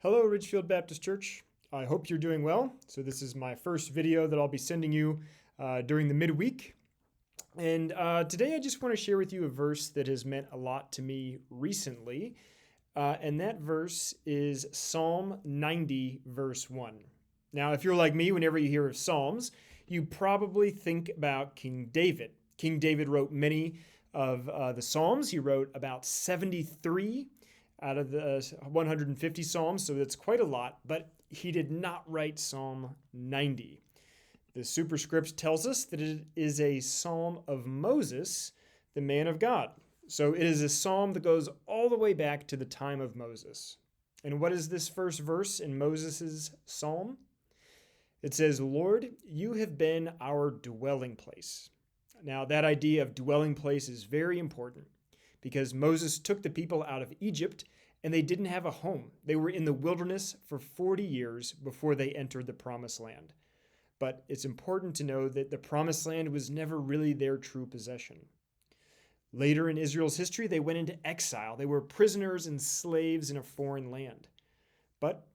Hello, Ridgefield Baptist Church. I hope you're doing well. So this is my first video that I'll be sending you during the midweek. And today I just want to share with you a verse that has meant a lot to me recently. And that verse is Psalm 90, verse 1. Now, if you're like me, whenever you hear of Psalms, you probably think about King David. King David wrote many of the Psalms. He wrote about 73 out of the 150 Psalms, so that's quite a lot, but he did not write Psalm 90. The superscript tells us that it is a psalm of Moses, the man of God. So it is a psalm that goes all the way back to the time of Moses. And what is this first verse in Moses' psalm? It says, "Lord, you have been our dwelling place." Now, that idea of dwelling place is very important because Moses took the people out of Egypt and they didn't have a home. They were in the wilderness for 40 years before they entered the promised land. But it's important to know that the promised land was never really their true possession. Later in Israel's history, they went into exile. They were prisoners and slaves in a foreign land. But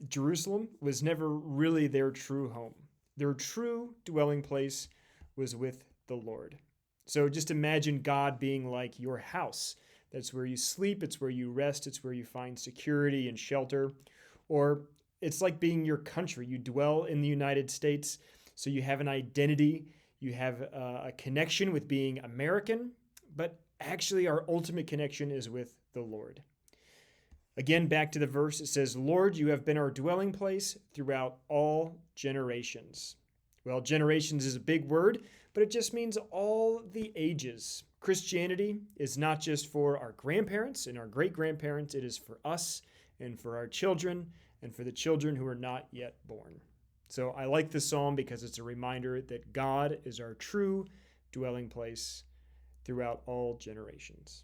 Jerusalem was never really their true home. Their true dwelling place was with the Lord. So just imagine God being like your house. That's where you sleep, it's where you rest, it's where you find security and shelter. Or it's like being your country. You dwell in the United States, so you have an identity, you have a connection with being American, but actually our ultimate connection is with the Lord. Again, back to the verse, it says, "Lord, you have been our dwelling place throughout all generations." Well, generations is a big word, but it just means all the ages. Christianity is not just for our grandparents and our great-grandparents, it is for us and for our children and for the children who are not yet born. So I like this psalm because it's a reminder that God is our true dwelling place throughout all generations.